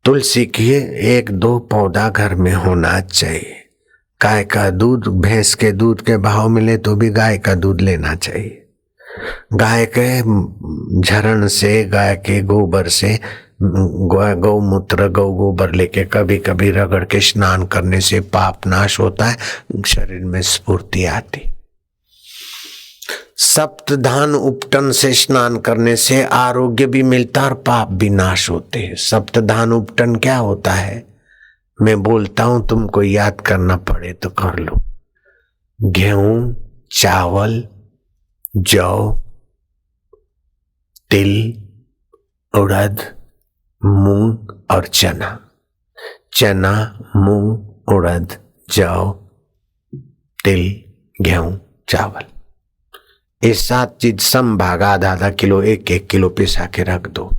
तुलसी के 1-2 पौधा घर में होना चाहिए। गाय का दूध, भैंस के दूध के भाव मिले तो भी गाय का दूध लेना चाहिए। गाय के झरण से, गाय के गोबर से, गौमूत्र गौ गोबर लेके कभी कभी रगड़ के स्नान करने से पाप नाश होता है, शरीर में स्फूर्ति आती। सप्तधान उपटन से स्नान करने से आरोग्य भी मिलता और पाप भी नाश होते हैं। सप्तधान उपटन क्या होता है मैं बोलता हूं, तुमको याद करना पड़े तो कर लो। गेहूं, चावल, जौ, तिल, उड़द, मूंग और चना। चना, मूंग, उड़द, जौ, तिल, गेहूं, चावल, ये 7 चीज समभाग आधा किलो 1 किलो पिसा के रख दो।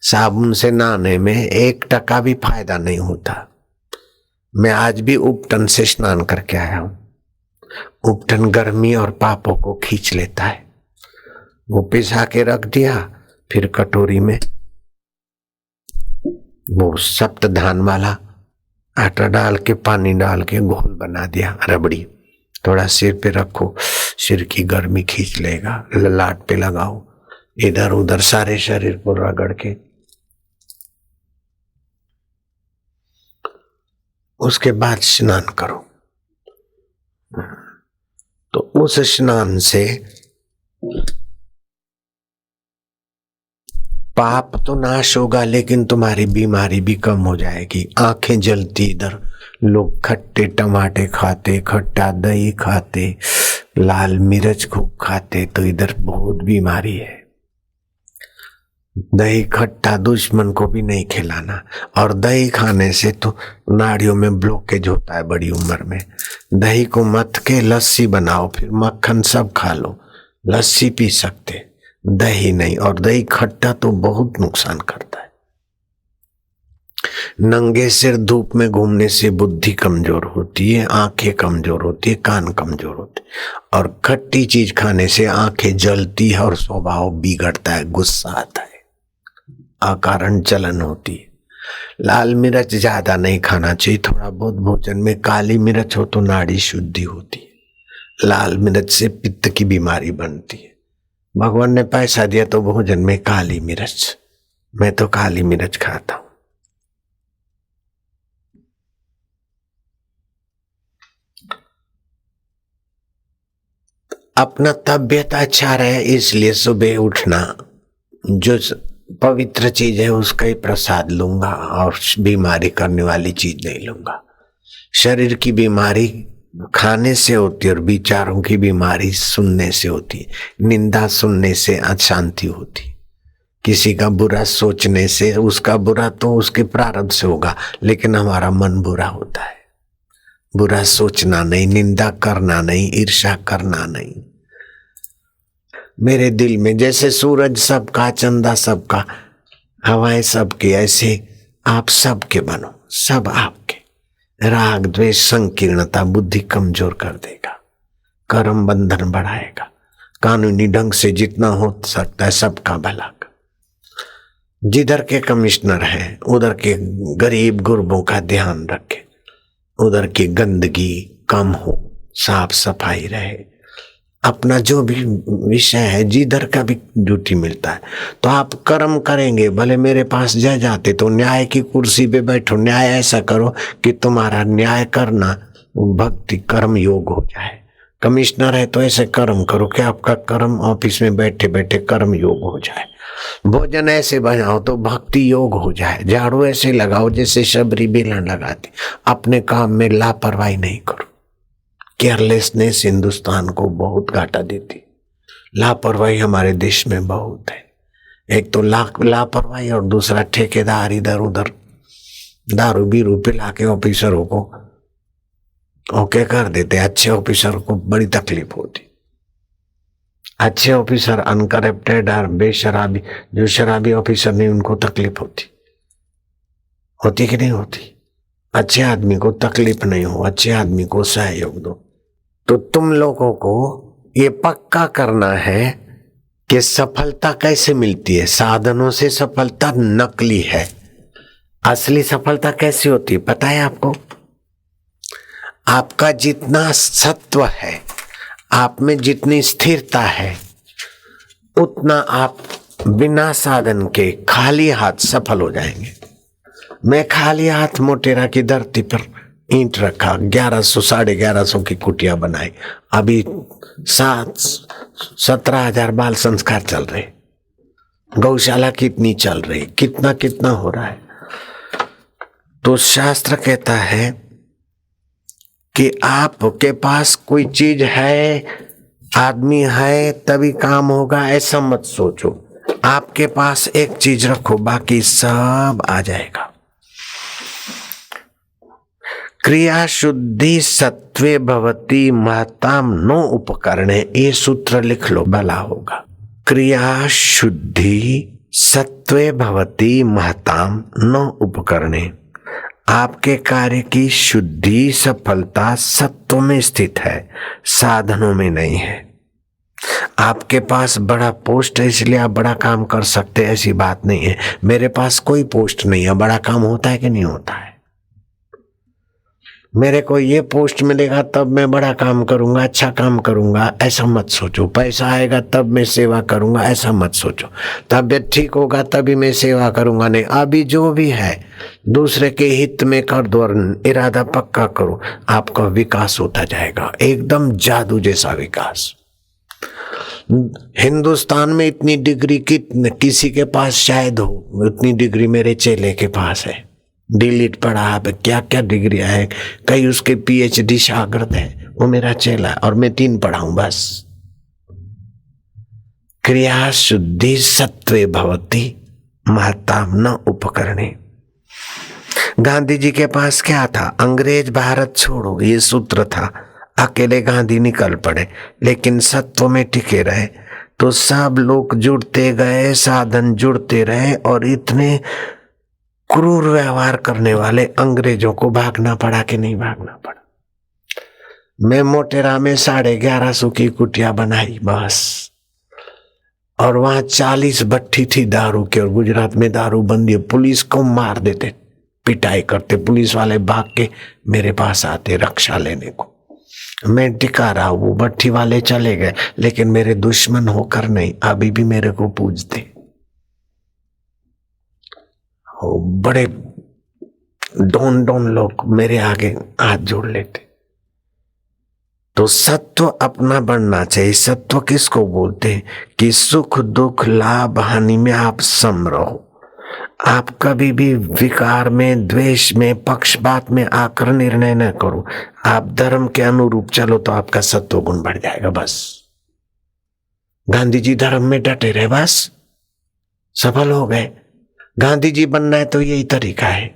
साबुन से नहाने में 1% भी फायदा नहीं होता। मैं आज भी उपटन से स्नान करके आया हूं। उपटन गर्मी और पापों को खींच लेता है। वो पिसा के रख दिया, फिर कटोरी में वो सप्तधान वाला आटा डाल के, पानी डाल के घोल बना दिया, रबड़ी। थोड़ा सिर पे रखो, सिर की गर्मी खींच लेगा। ललाट पे लगाओ, इधर उधर सारे शरीर को रगड़ के, उसके बाद स्नान करो। तो उस स्नान से पाप तो नाश होगा, लेकिन तुम्हारी बीमारी भी कम हो जाएगी। आंखें जलती, इधर लोग खट्टे टमाटे खाते, खट्टा दही खाते, लाल मिर्च खूब खाते, तो इधर बहुत बीमारी है। दही खट्टा दुश्मन को भी नहीं खिलाना। और दही खाने से तो नाड़ियों में ब्लॉकेज होता है बड़ी उम्र में। दही को मथ के लस्सी बनाओ, फिर मक्खन सब खा लो, लस्सी पी सकते, दही नहीं। और दही खट्टा तो बहुत नुकसान करता है। नंगे सिर धूप में घूमने से बुद्धि कमजोर होती है, आंखें कमजोर होती है, कान कमजोर होते, और खट्टी चीज खाने से आंखें जलती है और स्वभाव बिगड़ता है, गुस्सा आता है, अकारण जलन होती है। लाल मिर्च ज्यादा नहीं खाना चाहिए, थोड़ा बहुत भोजन में। काली मिर्च हो तो नाड़ी शुद्धि होती है, लाल मिर्च से पित्त की बीमारी बनती है। भगवान ने पैसा दिया तो भोजन में काली मिर्च, मैं तो काली मिर्च खाता हूं। अपना तबीयत अच्छा रहे इसलिए सुबह उठना, जो पवित्र चीज है उसका ही प्रसाद लूंगा और बीमारी करने वाली चीज नहीं लूंगा। शरीर की बीमारी खाने से होती है और विचारों की बीमारी सुनने से होती है। निंदा सुनने से अशांति होती, किसी का बुरा सोचने से, उसका बुरा तो उसके प्रारब्ध से होगा, लेकिन हमारा मन बुरा होता है। बुरा सोचना नहीं, निंदा करना नहीं, ईर्ष्या करना नहीं। मेरे दिल में जैसे सूरज सबका, चंदा सबका, हवाएं सबकी, ऐसे आप सबके बनो, सब आपके। राग द्वेष संकीर्णता बुद्धि कमजोर कर देगा, कर्म बंधन बढ़ाएगा। कानूनी ढंग से जितना हो सकता है सबका भला। जिधर के कमिश्नर हैं उधर के गरीब गुरबों का ध्यान रखें, उधर की गंदगी कम हो, साफ सफाई रहे। अपना जो भी विषय है, जिधर का भी ड्यूटी मिलता है तो आप कर्म करेंगे। भले मेरे पास जा जाते तो न्याय की कुर्सी पे बैठो, न्याय ऐसा करो कि तुम्हारा न्याय करना भक्ति कर्म योग हो जाए। कमिश्नर है तो ऐसे कर्म करो कि आपका कर्म ऑफिस में बैठे बैठे कर्म योग हो जाए। भोजन ऐसे बनाओ तो भक्ति योग हो जाए। झाड़ू ऐसे लगाओ जैसे शबरी बेलन लगाती। अपने काम में लापरवाही नहीं करो। केयरलेसनेस हिंदुस्तान को बहुत घाटा देती। लापरवाही हमारे देश में बहुत है। एक तो लापरवाही और दूसरा ठेकेदार इधर उधर दारू बीरू पिला के ऑफिसरों को ओके कर देते। अच्छे ऑफिसर को बड़ी तकलीफ होती। अच्छे ऑफिसर अनकरप्टेड और बेशराबी, जो शराबी ऑफिसर नहीं उनको तकलीफ होती कि नहीं होती। अच्छे आदमी को तकलीफ नहीं हो, अच्छे आदमी को सहयोग दो। तो तुम लोगों को ये पक्का करना है कि सफलता कैसे मिलती है। साधनों से सफलता नकली है, असली सफलता कैसी होती है पता है आपको? आपका जितना सत्व है, आप में जितनी स्थिरता है, उतना आप बिना साधन के खाली हाथ सफल हो जाएंगे। मैं खाली हाथ मोटेरा की धरती पर ईंट रखा, 1100 1150 की कुटिया बनाई। अभी 17,000 बाल संस्कार चल रहे, गौशाला कितनी चल रही, कितना कितना हो रहा है। तो शास्त्र कहता है कि आपके पास कोई चीज है, आदमी है तभी काम होगा, ऐसा मत सोचो। आपके पास एक चीज रखो, बाकी सब आ जाएगा। क्रिया शुद्धि सत्वे भवती महताम नो उपकरणे, ये सूत्र लिख लो, भला होगा। क्रिया शुद्धि सत्वे भवती महताम नो उपकरणे, आपके कार्य की शुद्धि सफलता सत्व में स्थित है, साधनों में नहीं है। आपके पास बड़ा पोस्ट है इसलिए आप बड़ा काम कर सकते हैं, ऐसी बात नहीं है। मेरे पास कोई पोस्ट नहीं है, बड़ा काम होता है कि नहीं होता है? मेरे को ये पोस्ट मिलेगा तब मैं बड़ा काम करूंगा, अच्छा काम करूंगा, ऐसा मत सोचो। पैसा आएगा तब मैं सेवा करूंगा, ऐसा मत सोचो। तबीयत ठीक होगा तभी मैं सेवा करूंगा, नहीं। अभी जो भी है दूसरे के हित में कर दो और इरादा पक्का करो, आपका विकास होता जाएगा, एकदम जादू जैसा विकास। हिंदुस्तान में इतनी डिग्री किसी के पास शायद हो, उतनी डिग्री मेरे चेले के पास है। डिलीट पढ़ा है, क्या क्या डिग्री है, कई उसके पीएचडी शागिर्द है, वो मेरा चेला और मैं 3 पढ़ाऊं बस। क्रिया शुद्धि सत्वे भवती महताम न उपकरणे। गांधी जी के पास क्या था? अंग्रेज भारत छोड़ो, ये सूत्र था। अकेले गांधी निकल पड़े, लेकिन सत्व में टिके रहे तो सब लोग जुड़ते गए, साधन जुड़ते रहे और इतने क्रूर व्यवहार करने वाले अंग्रेजों को भागना पड़ा कि नहीं भागना पड़ा? मैं मोटेरा में 1150 की कुटिया बनाई बस, और वहां 40 भट्टी थी दारू की, और गुजरात में दारू बंदी है। पुलिस को मार देते, पिटाई करते, पुलिस वाले भाग के मेरे पास आते रक्षा लेने को। मैं टिका रहा, वो भट्टी वाले चले गए, लेकिन मेरे दुश्मन होकर नहीं, अभी भी मेरे को पूजते। बड़े डॉन लोग मेरे आगे हाथ जोड़ लेते। तो सत्व अपना बढ़ना चाहिए। सत्व किसको बोलते हैं? कि सुख दुख लाभ हानि में आप सम रहो। आप कभी भी विकार में, द्वेष में, पक्षपात में आकर निर्णय न करो। आप धर्म के अनुरूप चलो तो आपका सत्व गुण बढ़ जाएगा। बस गांधी जी धर्म में डटे रहे, बस सफल हो गए। गांधी जी बनना है तो यही तरीका है।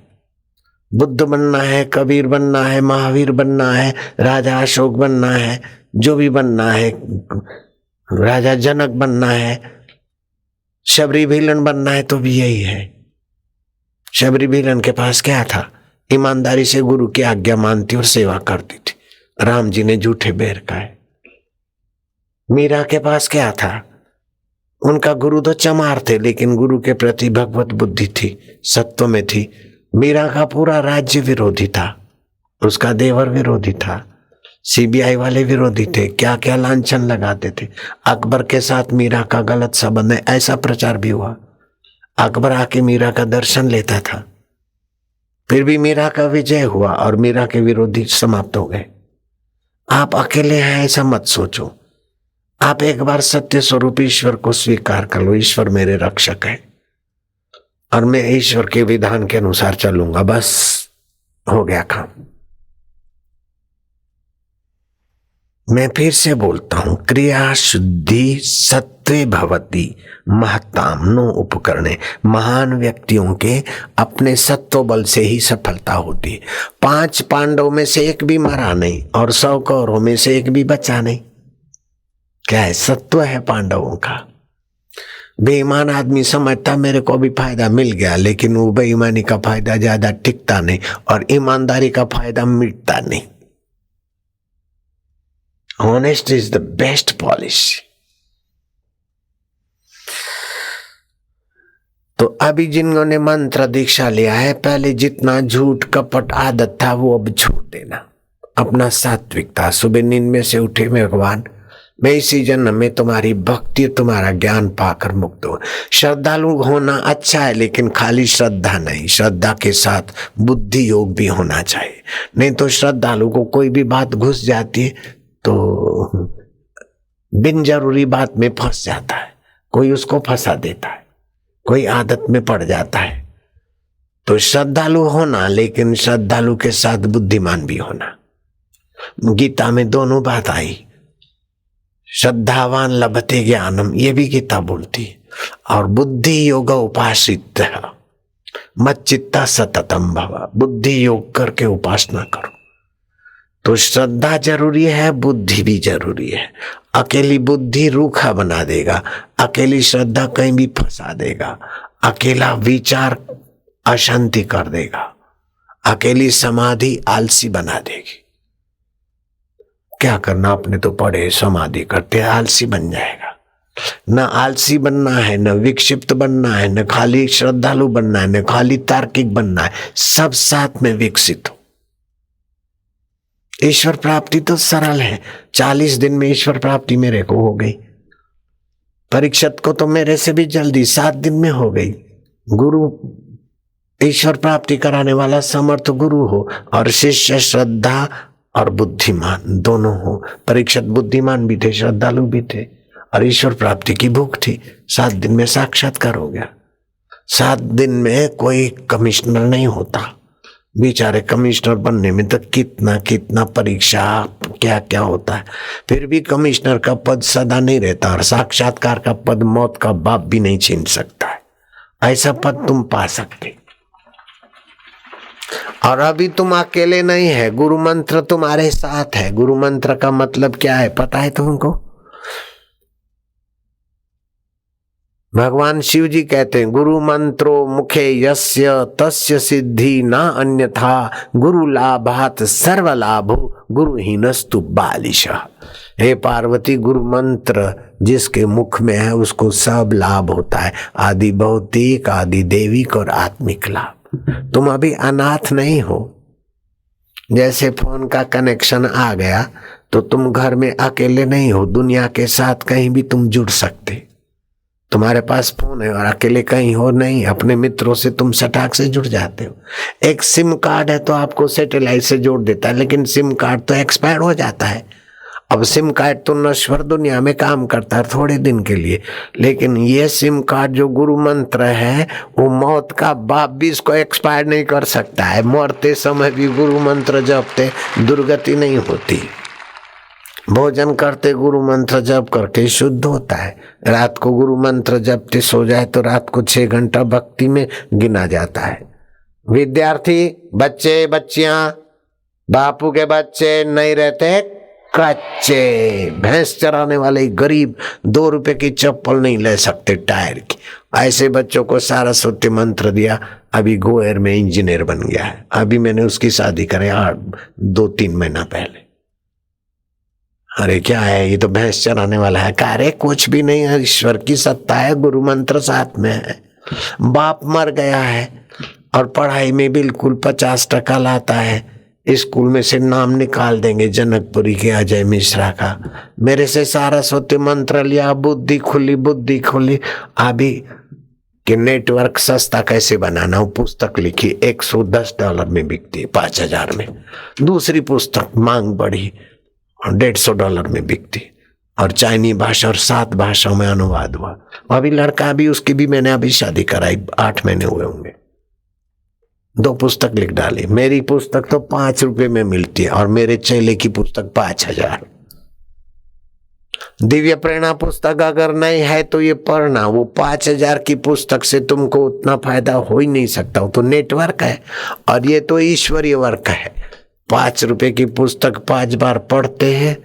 बुद्ध बनना है, कबीर बनना है, महावीर बनना है, राजा अशोक बनना है, जो भी बनना है, राजा जनक बनना है, शबरी भीलन बनना है, तो भी यही है। शबरी भीलन के पास क्या था? ईमानदारी से गुरु की आज्ञा मानती और सेवा करती थी। राम जी ने झूठे बैर खाए। मीरा के पास क्या था? उनका गुरु तो चमार थे, लेकिन गुरु के प्रति भगवत बुद्धि थी, सत्व में थी। मीरा का पूरा राज्य विरोधी था, उसका देवर विरोधी था, सीबीआई वाले विरोधी थे, क्या क्या लांछन लगाते थे। अकबर के साथ मीरा का गलत संबंध है, ऐसा प्रचार भी हुआ। अकबर आके मीरा का दर्शन लेता था, फिर भी मीरा का विजय हुआ और मीरा के विरोधी समाप्त हो गए। आप अकेले हैं ऐसा मत सोचो। आप एक बार सत्य स्वरूप ईश्वर को स्वीकार कर लो, ईश्वर मेरे रक्षक है और मैं ईश्वर के विधान के अनुसार चलूंगा, बस हो गया काम। मैं फिर से बोलता हूं, क्रिया शुद्धि सत्वे भवती महताम नो उपकरणे। महान व्यक्तियों के अपने सत्व बल से ही सफलता होती है। 5 पांडवों में से एक भी मरा नहीं और 100 कौरवों में से एक भी बचा नहीं। क्या है? सत्व है पांडवों का। बेईमान आदमी समझता मेरे को भी फायदा मिल गया, लेकिन वो बेईमानी का फायदा ज्यादा टिकता नहीं और ईमानदारी का फायदा मिटता नहीं। Honest is the best policy. तो अभी जिन्होंने मंत्र दीक्षा लिया है, पहले जितना झूठ कपट आदत था वो अब छोड़ देना, अपना सात्विकता। सुबह नींद में से उठे, भगवान मैं इसी जन्म में तुम्हारी भक्ति तुम्हारा ज्ञान पाकर मुक्त हो। श्रद्धालु होना अच्छा है, लेकिन खाली श्रद्धा नहीं, श्रद्धा के साथ बुद्धि योग भी होना चाहिए। नहीं तो श्रद्धालु को कोई भी बात घुस जाती है तो बिन जरूरी बात में फंस जाता है, कोई उसको फंसा देता है, कोई आदत में पड़ जाता है। तो श्रद्धालु होना, लेकिन श्रद्धालु के साथ बुद्धिमान भी होना। गीता में दोनों बात आई, श्रद्धावान लभते ज्ञानम, ये भी गीता बोलती है, और बुद्धि योग उपासित मच्चित्ता सततम भव, बुद्धि योग करके उपासना करो। तो श्रद्धा जरूरी है, बुद्धि भी जरूरी है। अकेली बुद्धि रूखा बना देगा, अकेली श्रद्धा कहीं भी फंसा देगा, अकेला विचार अशांति कर देगा, अकेली समाधि आलसी बना देगी। क्या करना, आपने तो पढ़े समाधि करते, आलसी बन जाएगा। न आलसी बनना है, न विक्षिप्त बनना है, न खाली श्रद्धालु बनना है, न खाली तार्किक बनना है, सब साथ में विकसित हो। ईश्वर प्राप्ति तो सरल है, 40 दिन में ईश्वर प्राप्ति मेरे को हो गई। परीक्षित को तो मेरे से भी जल्दी 7 दिन में हो गई। गुरु ईश्वर प्राप्ति कराने वाला समर्थ गुरु हो, और शिष्य श्रद्धा और बुद्धिमान दोनों हो। परीक्षित बुद्धिमान भी थे, श्रद्धालु भी थे, और ईश्वर प्राप्ति की भूख थी। 7 दिन में साक्षात्कार हो गया। 7 दिन में कोई कमिश्नर नहीं होता। बेचारे कमिश्नर बनने में तो कितना कितना परीक्षा क्या क्या होता है, फिर भी कमिश्नर का पद सदा नहीं रहता, और साक्षात्कार का पद मौत का बाप भी नहीं छीन सकता है। ऐसा पद तुम पा सकते। और अभी तुम अकेले नहीं है, गुरु मंत्र तुम्हारे साथ है। गुरु मंत्र का मतलब क्या है पता है तुमको? भगवान शिव जी कहते हैं, गुरु मंत्रो मुखे यस्य तस्य सिद्धि न अन्यथा, गुरु लाभात सर्व लाभो गुरुहीनस्तु बालिश। हे पार्वती, गुरु मंत्र जिसके मुख में है उसको सब लाभ होता है, आदि भौतिक, आदि देविक और आत्मिक लाभ। तुम अभी अनाथ नहीं हो। जैसे फोन का कनेक्शन आ गया तो तुम घर में अकेले नहीं हो, दुनिया के साथ कहीं भी तुम जुड़ सकते। तुम्हारे पास फोन है और अकेले कहीं हो नहीं, अपने मित्रों से तुम सटाक से जुड़ जाते हो। एक सिम कार्ड है तो आपको सैटेलाइट से जोड़ देता है, लेकिन सिम कार्ड तो एक्सपायर हो जाता है। अब सिम कार्ड तो नश्वर दुनिया में काम करता है थोड़े दिन के लिए, लेकिन ये सिम कार्ड जो गुरु मंत्र है वो मौत का बाप भी इसको एक्सपायर नहीं कर सकता है। मरते समय भी गुरु मंत्र जपते दुर्गति नहीं होती। भोजन करते गुरु मंत्र जप करके शुद्ध होता है। रात को गुरु मंत्र जपते सो जाए तो रात को 6 घंटा भक्ति में गिना जाता है। विद्यार्थी, बच्चे बच्चियां, बापू के बच्चे नहीं रहते कच्चे। भैंस चराने वाले गरीब 2 रुपए की चप्पल नहीं ले सकते टायर की। ऐसे बच्चों को सरस्वती मंत्र दिया, अभी गोयर में इंजीनियर बन गया है। अभी मैंने उसकी शादी करे 2-3 महीना पहले। अरे क्या है, ये तो भैंस चराने वाला है। अरे कुछ भी नहीं है, ईश्वर की सत्ता है, गुरु मंत्र साथ में है। बाप मर गया है और पढ़ाई में बिल्कुल 50% लाता है। स्कूल में से नाम निकाल देंगे जनकपुरी के अजय मिश्रा का। मेरे से सरस्वती मंत्र लिया, बुद्धि खुली अभी कि नेटवर्क सस्ता कैसे बनाना, वो पुस्तक लिखी, $110 में बिकती है, 5000 में। दूसरी पुस्तक मांग बढ़ी और $150 में बिकती, और चाइनी भाषा और 7 भाषाओं में अनुवाद हुआ। अभी लड़का भी, उसकी भी मैंने अभी शादी कराई, 8 महीने हुए होंगे। 2 पुस्तक लिख डाली। मेरी पुस्तक तो 5 रुपए में मिलती है और मेरे चेले की पुस्तक 5000। दिव्य प्रेरणा पुस्तक अगर नहीं है तो ये पढ़ना। वो 5000 की पुस्तक से तुमको उतना फायदा हो ही नहीं सकता। वो तो नेटवर्क है और ये तो ईश्वरीय वर्क है। 5 रुपए की पुस्तक 5 बार पढ़ते हैं,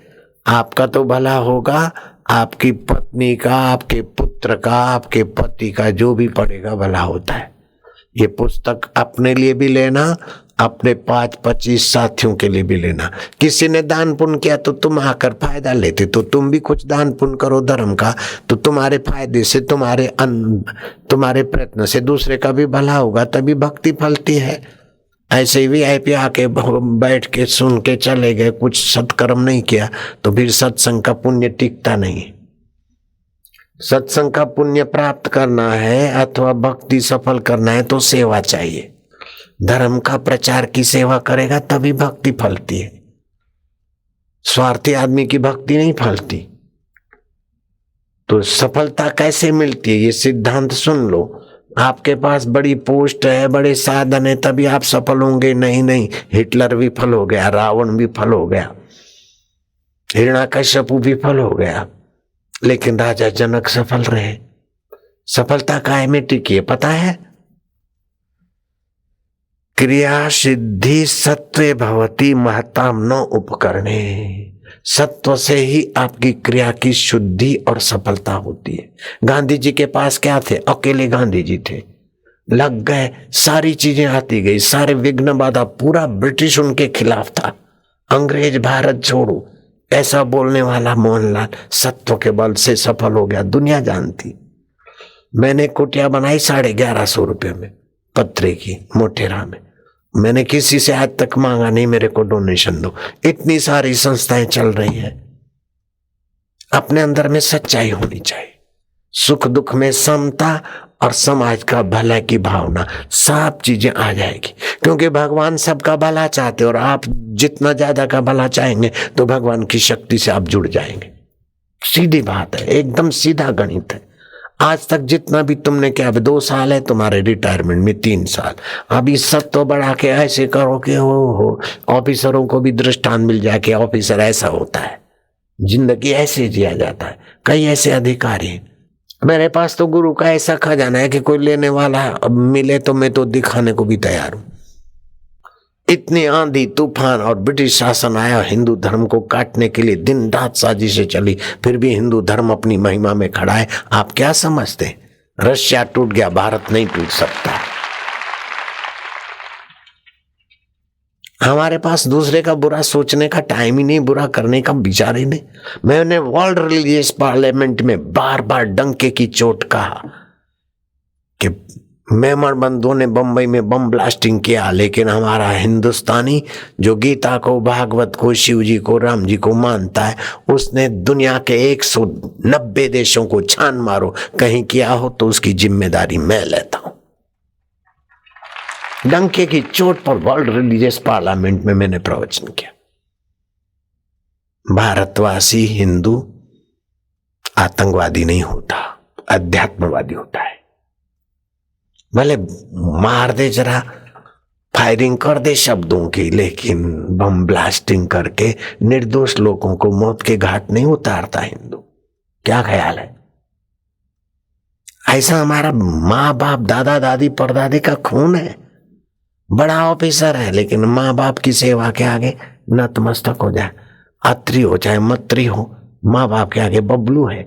आपका तो भला होगा, आपकी पत्नी का, आपके पुत्र का, आपके पति का, जो भी पढ़ेगा भला होता है। ये पुस्तक अपने लिए भी लेना अपने 5-25 साथियों के लिए भी लेना। किसी ने दान पुण्य किया तो तुम आकर फायदा लेते, तो तुम भी कुछ दान पुण्य करो धर्म का, तो तुम्हारे फायदे से, तुम्हारे प्रयत्न से दूसरे का भी भला होगा, तभी भक्ति फलती है। ऐसे ही VIP आके बैठ के सुन के चले गए, कुछ सत्कर्म नहीं किया, तो फिर सत्संग का पुण्य टिकता नहीं। सत्संग का पुण्य प्राप्त करना है अथवा भक्ति सफल करना है तो सेवा चाहिए। धर्म का प्रचार की सेवा करेगा तभी भक्ति फलती है। स्वार्थी आदमी की भक्ति नहीं फलती। तो सफलता कैसे मिलती है ये सिद्धांत सुन लो। आपके पास बड़ी पोस्ट है, बड़े साधन है, तभी आप सफल होंगे? नहीं, हिटलर विफल हो गया, रावण विफल हो गया, हिरण्याकश्यपु विफल हो गया, लेकिन राजा जनक सफल रहे। सफलता काहे में टिकी है पता है? क्रिया सिद्धि सत्वे भवती महताम न उपकरणे। सत्व से ही आपकी क्रिया की शुद्धि और सफलता होती है। गांधी जी के पास क्या थे? अकेले गांधी जी थे, लग गए, सारी चीजें आती गई, सारे विघ्न बाधा, पूरा ब्रिटिश उनके खिलाफ था। अंग्रेज भारत छोड़ो ऐसा बोलने वाला मोहनलाल सत्व के बल से सफल हो गया, दुनिया जानती। मैंने कुटिया बनाई 1150 रुपये में, पत्रे की, मोटेरा में। मैंने किसी से आज तक मांगा नहीं मेरे को डोनेशन दो। इतनी सारी संस्थाएं चल रही है। अपने अंदर में सच्चाई होनी चाहिए, सुख दुख में समता और समाज का भला की भावना, सब चीजें आ जाएगी। क्योंकि भगवान सबका भला चाहते, और आप जितना ज्यादा का भला चाहेंगे तो भगवान की शक्ति से आप जुड़ जाएंगे। सीधी बात है, एकदम सीधा गणित है। आज तक जितना भी तुमने किया, अब 2 साल है तुम्हारे रिटायरमेंट में, 3 साल, अभी सब तो बढ़ा के ऐसे करो कि हो ऑफिसरों को भी दृष्टांत मिल जाए कि ऑफिसर ऐसा होता है, जिंदगी ऐसे जिया जाता है। कई ऐसे अधिकारी, मेरे पास तो गुरु का ऐसा खजाना है कि कोई लेने वाला मिले तो मैं तो दिखाने को भी तैयार हूं। इतनी आंधी तूफान और ब्रिटिश शासन आया, हिंदू धर्म को काटने के लिए दिन रात साजिशें चली, फिर भी हिंदू धर्म अपनी महिमा में खड़ा है। आप क्या समझते? रशिया टूट गया, भारत नहीं टूट सकता। हमारे पास दूसरे का बुरा सोचने का टाइम ही नहीं, बुरा करने का विचार ही नहीं। मैंने वर्ल्ड रिलीजियस पार्लियामेंट में बार बार डंके की चोट कहा कि मेमर बंधुओं ने बंबई में बम ब्लास्टिंग किया, लेकिन हमारा हिंदुस्तानी जो गीता को, भागवत को, शिव जी को, राम जी को मानता है, उसने दुनिया के 190 देशों को छान मारो, कहीं किया हो तो उसकी जिम्मेदारी मैं लेता हूं। डंके की चोट पर वर्ल्ड रिलीजियस पार्लियामेंट में मैंने प्रवचन किया। भारतवासी हिंदू आतंकवादी नहीं होता, अध्यात्मवादी होता है। भले मार दे, जरा फायरिंग कर दे शब्दों की, लेकिन बम ब्लास्टिंग करके निर्दोष लोगों को मौत के घाट नहीं उतारता हिंदू। क्या ख्याल है? ऐसा हमारा माँ बाप, दादा दादी, परदादी का खून है। बड़ा ऑफिसर है, लेकिन माँ बाप की सेवा के आगे नतमस्तक हो जाए, अत्री हो चाहे मत्री हो, माँ बाप के आगे बबलू है।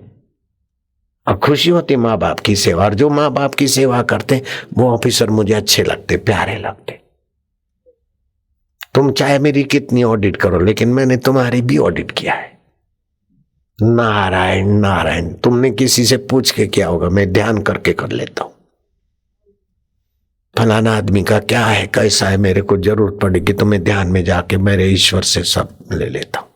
और खुशी होती माँ बाप की सेवा, और जो माँ बाप की सेवा करते वो ऑफिसर मुझे अच्छे लगते, प्यारे लगते। तुम चाहे मेरी कितनी ऑडिट करो, लेकिन मैंने तुम्हारी भी ऑडिट किया है। नारायण नारायण, तुमने किसी से पूछ के किया होगा, मैं ध्यान करके कर लेता हूं। फलाना आदमी का क्या है, कैसा है, मेरे को जरूरत पड़ेगी तो मैं ध्यान में जाके मेरे ईश्वर से सब ले लेता हूं।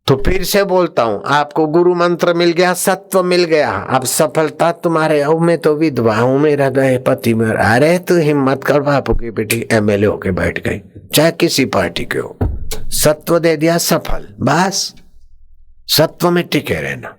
तो फिर से बोलता हूं, आपको गुरु मंत्र मिल गया, सत्व मिल गया, अब सफलता तुम्हारे। अब मैं तो विधवा हूं, मेरा गए पति मेरा, अरे तू हिम्मत कर, बापू की बेटी MLA होके बैठ गई, चाहे किसी पार्टी के हो, सत्व दे दिया, सफल। बस सत्व में टिके रहना।